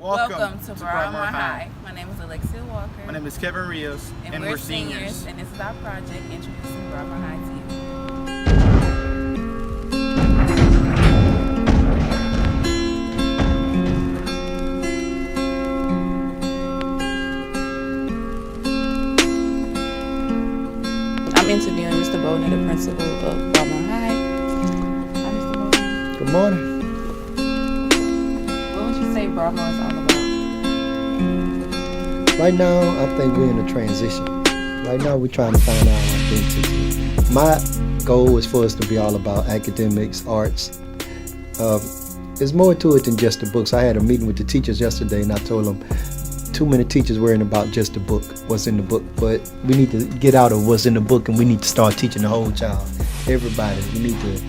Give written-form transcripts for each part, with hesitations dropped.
Welcome to Broadmoor High. My name is Alexia Walker. My name is Kevin Rios, and we're seniors. And this is our project introducing Broadmoor High to you. I'm interviewing Mr. Bowden, the principal of Broadmoor High. Hi, Mr. Bowden. Good morning. What would you say Broadmoor is all about? Right now, I think we're in a transition. Right now, we're trying to find our identity. My goal is for us to be all about academics, arts. There's more to it than just the books. I had a meeting with the teachers yesterday, and I told them too many teachers worrying about just the book, what's in the book. But we need to get out of what's in the book, and we need to start teaching the whole child, everybody. We need to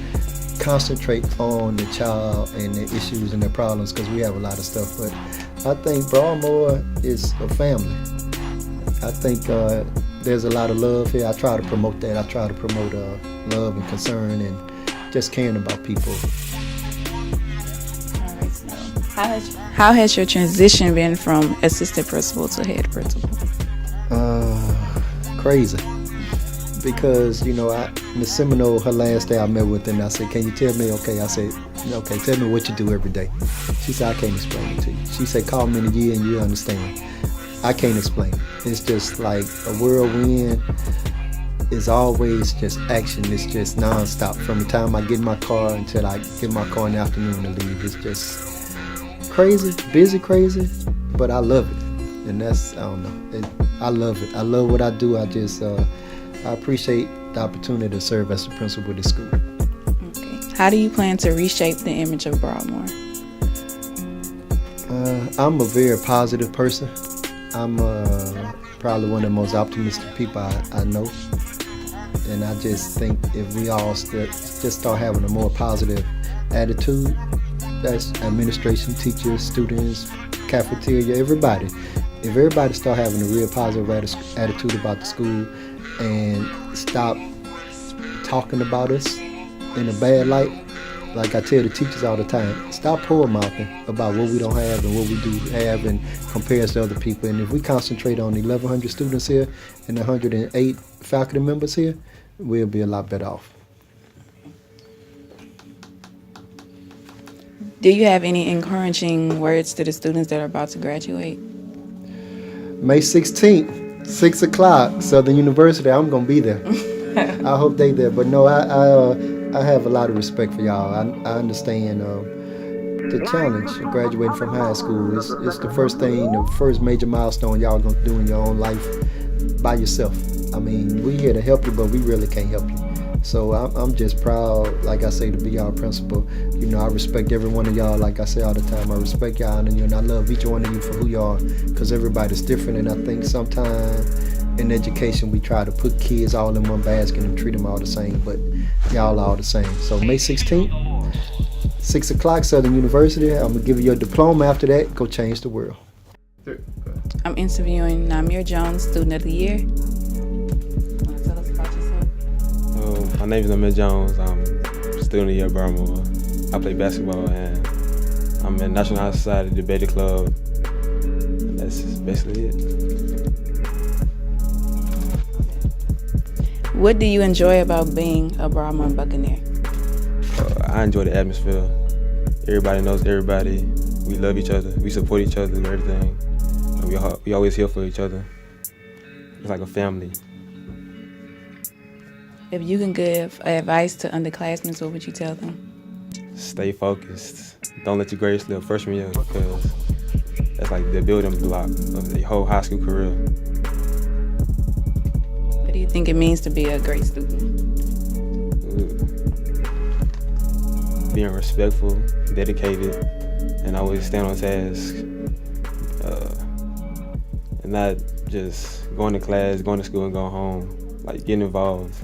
concentrate on the child and their issues and their problems, because we have a lot of stuff. But I think Broadmoor is a family. I think there's a lot of love here. I try to promote that. I try to promote love and concern and just caring about people. All right, so how has your transition been from assistant principal to head principal? Crazy. Because, Miss Semino, her last day I met with her, and I said, can you tell me? Okay, I said, okay, tell me what you do every day. She said, I can't explain it to you. She said, call me in a year and you'll understand. I can't explain it. It's just like a whirlwind. It's always just action. It's just nonstop. From the time I get in my car until I get in my car in the afternoon to leave. It's just crazy, busy crazy, but I love it. And that's, I don't know, I love it. I love what I do. I appreciate the opportunity to serve as the principal of the school. Okay. How do you plan to reshape the image of Broadmoor? I'm a very positive person. I'm probably one of the most optimistic people I know. And I just think if we all just start having a more positive attitude, that's administration, teachers, students, cafeteria, everybody. If everybody start having a real positive attitude about the school and stop talking about us in a bad light, like I tell the teachers all the time, stop poor mouthing about what we don't have and what we do have and compare us to other people. And if we concentrate on 1,100 students here and 108 faculty members here, we'll be a lot better off. Do you have any encouraging words to the students that are about to graduate? May 16th, 6 o'clock, Southern University. I'm going to be there. I hope they there. But no, I have a lot of respect for y'all. I understand the challenge of graduating from high school. It's the first thing, the first major milestone y'all going to do in your own life by yourself. I mean, we're here to help you, but we really can't help you. So I'm just proud, like I say, to be y'all principal. I respect every one of y'all, like I say all the time. I respect y'all and you, and I love each one of you for who you are, because everybody's different. And I think sometimes in education we try to put kids all in one basket and treat them all the same, but y'all all the same. So May 16th, 6 o'clock, Southern University. I'm going to give you your diploma after that. Go change the world. I'm interviewing Namir Jones, Student of the Year. Want to tell us about yourself? My name is Namir Jones. I'm Student of the Year at Broadmoor. I play basketball and I'm in National Honor Society Debate Club. And that's basically it. What do you enjoy about being a Broadmoor Buccaneer? I enjoy the atmosphere. Everybody knows everybody. We love each other. We support each other and everything. And we always here for each other. It's like a family. If you can give advice to underclassmen, what would you tell them? Stay focused. Don't let your grades slip freshman year, because that's like the building block of the whole high school career. What do you think it means to be a great student? Being respectful, dedicated, and always stand on task. And not just going to class, going to school and going home. Like, getting involved.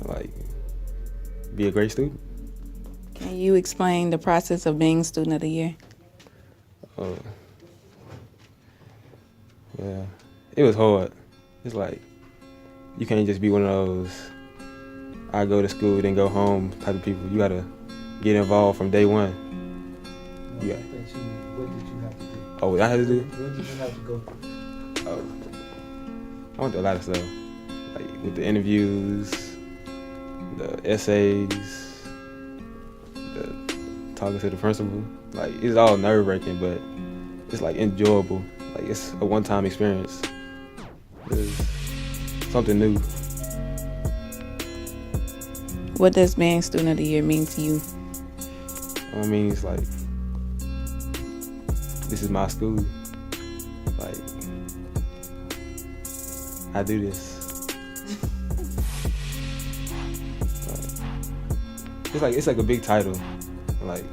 Like, be a great student. Can you explain the process of being Student of the Year? Yeah, it was hard. It's like, you can't just be one of those, I go to school, then go home type of people. You gotta get involved from day one. Yeah. What did you have to do? Oh, what I had to do? What did you have to go through? Oh, I went through a lot of stuff, like with the interviews, the essays, the talking to the principal. Like, it's all nerve-wracking, but it's like enjoyable. Like, it's a one-time experience. It's something new. What does being Student of the Year mean to you? I mean, it's like, this is my school. Like, I do this. It's like a big title. Like,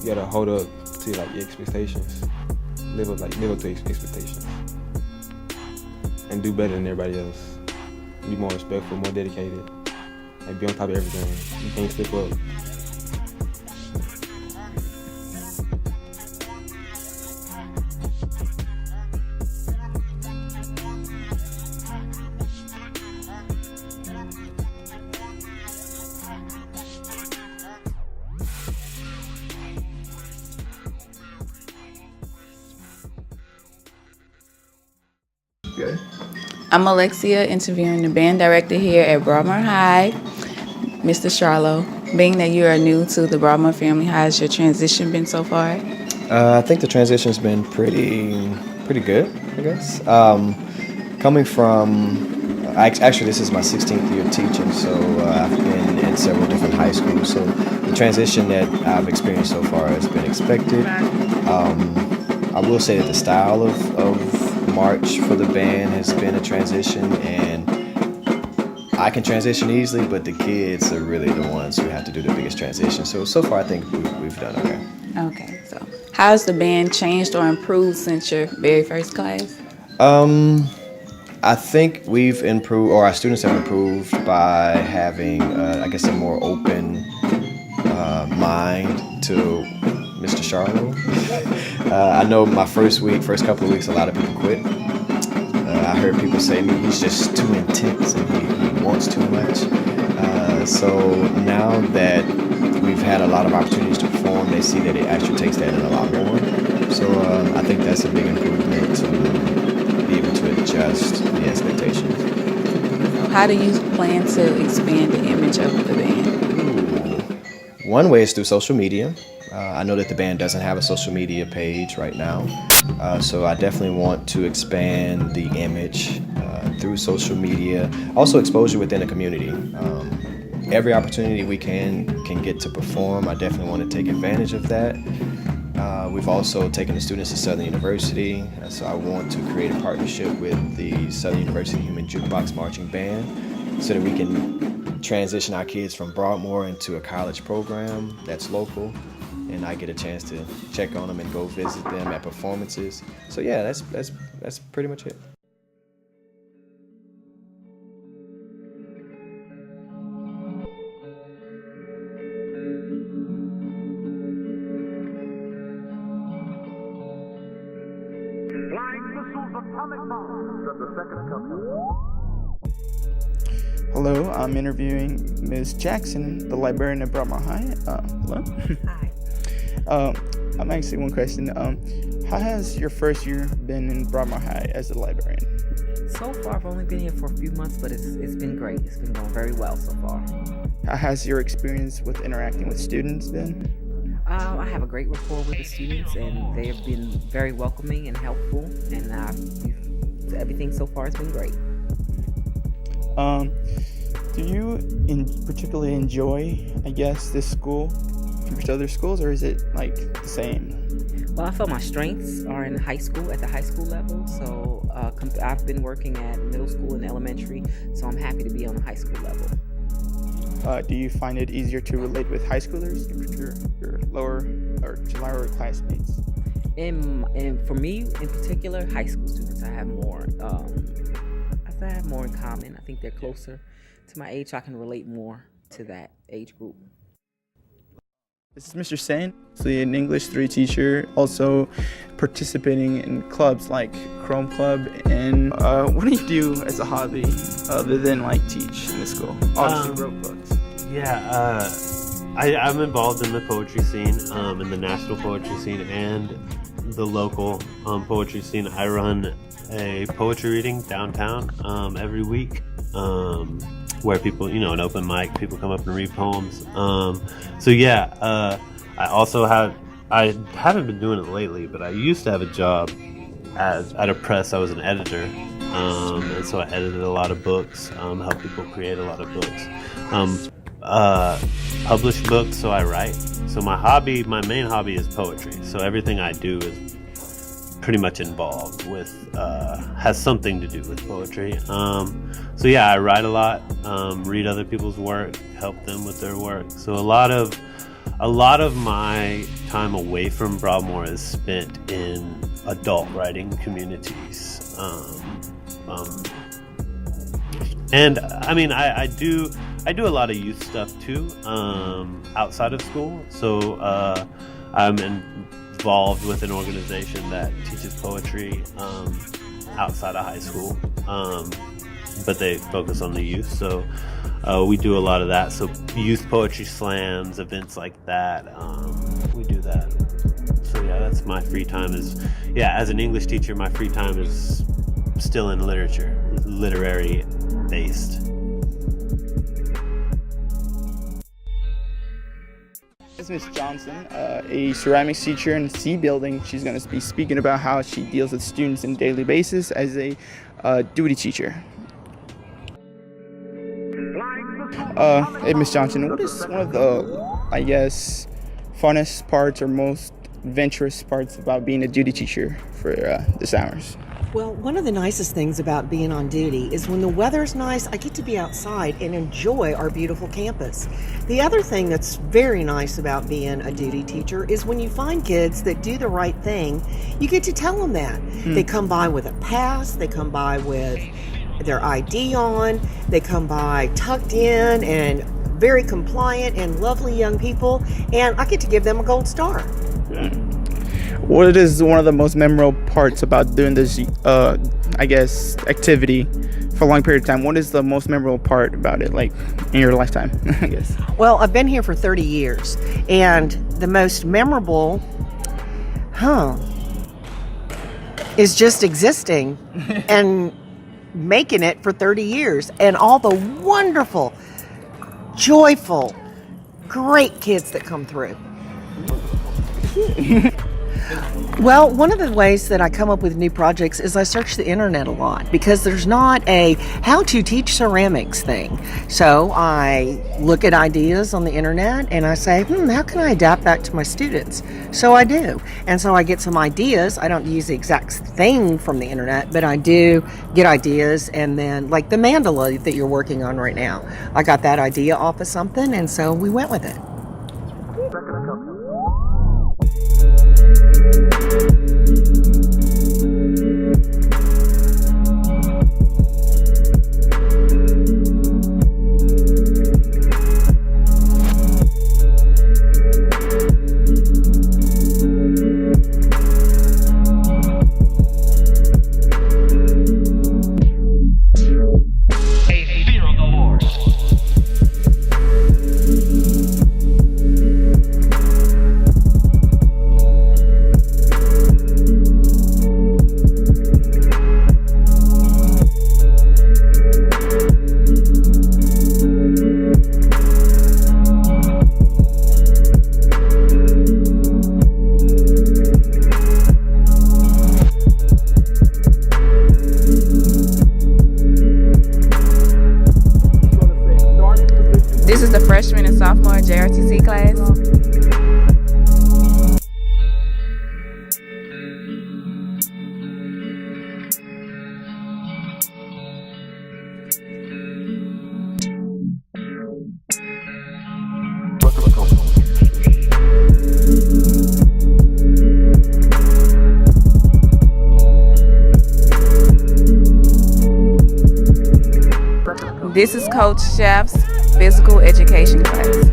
you gotta hold up to like your expectations, live up to expectations, and do better than everybody else. Be more respectful, more dedicated, and be on top of everything. You can't slip up. Okay. I'm Alexia, interviewing the band director here at Broadmoor High, Mr. Charlo. Being that you are new to the Broadmoor family, how has your transition been so far? I think the transition's been pretty good, I guess. Coming from, actually this is my 16th year teaching, so I've been in several different high schools. So the transition that I've experienced so far has been expected. I will say that the style of march for the band has been a transition, and I can transition easily, but the kids are really the ones who have to do the biggest transition. So far I think we've done okay. Okay, so how has the band changed or improved since your very first class? I think we've improved, or our students have improved by having, I guess, a more open mind to Mr. Charlo. I know my first couple of weeks, a lot of people quit. I heard people say he's just too intense and he wants too much. So now that we've had a lot of opportunities to perform, they see that it actually takes that in a lot more. So I think that's a big improvement to be able to adjust the expectations. How do you plan to expand the image of the band? One way is through social media. I know that the band doesn't have a social media page right now, so I definitely want to expand the image through social media. Also exposure within the community. Every opportunity we can get to perform, I definitely want to take advantage of that. We've also taken the students to Southern University, so I want to create a partnership with the Southern University Human Jukebox Marching Band so that we can transition our kids from Broadmoor into a college program that's local, and I get a chance to check on them and go visit them at performances. So yeah, that's pretty much it. Hello, I'm interviewing Ms. Jackson, the librarian at Broadmoor High. Hello. Hi. I'm actually one question. How has your first year been in Broadmoor High as a librarian? So far, I've only been here for a few months, but it's been great. It's been going very well so far. How has your experience with interacting with students been? I have a great rapport with the students, and they have been very welcoming and helpful, and everything so far has been great. Do you particularly enjoy, I guess, this school compared to other schools, or is it like the same? Well, I feel my strengths are in high school, at the high school level. So I've been working at middle school and elementary, so I'm happy to be on the high school level. Do you find it easier to relate with high schoolers compared to your lower classmates? And for me, in particular, high school students, I have more. I have more in common. I think they're closer to my age, so I can relate more to that age group. This is Mr. Sen, an English 3 teacher, also participating in clubs like Chrome Club. And what do you do as a hobby other than like teach in the school? Obviously wrote books. Yeah, I'm involved in the poetry scene, in the national poetry scene and the local poetry scene. I run a poetry reading downtown every week, where people, an open mic, people come up and read poems. I haven't been doing it lately, but I used to have a job at a press. I was an editor, and so I edited a lot of books, helped people create a lot of books. Publish books, so I write. So my main hobby is poetry. So everything I do is pretty much involved with, has something to do with poetry. I write a lot, read other people's work, help them with their work. So a lot of my time away from Broadmoor is spent in adult writing communities. And I mean, I do a lot of youth stuff too, outside of school. So I'm involved with an organization that teaches poetry outside of high school, but they focus on the youth. So we do a lot of that. So youth poetry slams, events like that. We do that. So yeah, that's my free time. As an English teacher, my free time is still in literary based. This is Miss Johnson, a ceramics teacher in C building. She's going to be speaking about how she deals with students on a daily basis as a duty teacher. Hey, Miss Johnson, what is one of the, funnest parts or most adventurous parts about being a duty teacher for this hours? Well, one of the nicest things about being on duty is when the weather's nice, I get to be outside and enjoy our beautiful campus. The other thing that's very nice about being a duty teacher is when you find kids that do the right thing, you get to tell them that. They come by with a pass, they come by with their ID on, they come by tucked in and very compliant and lovely young people, and I get to give them a gold star. What is one of the most memorable parts about doing this, activity for a long period of time? What is the most memorable part about it, like, in your lifetime, I guess? Well, I've been here for 30 years, and the most memorable, is just existing and making it for 30 years, and all the wonderful, joyful, great kids that come through. Well, one of the ways that I come up with new projects is I search the internet a lot, because there's not a how to teach ceramics thing. So I look at ideas on the internet and I say, how can I adapt that to my students? So I do. And so I get some ideas. I don't use the exact thing from the internet, but I do get ideas. And then, like the mandala that you're working on right now, I got that idea off of something, and so we went with it. This is the freshman and sophomore JRTC class. This is Coach Chef's physical education class.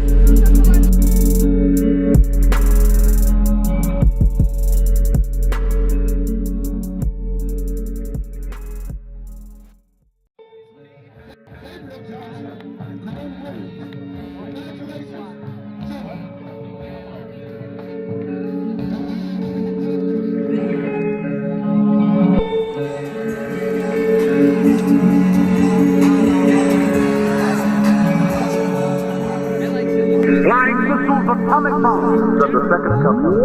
second account.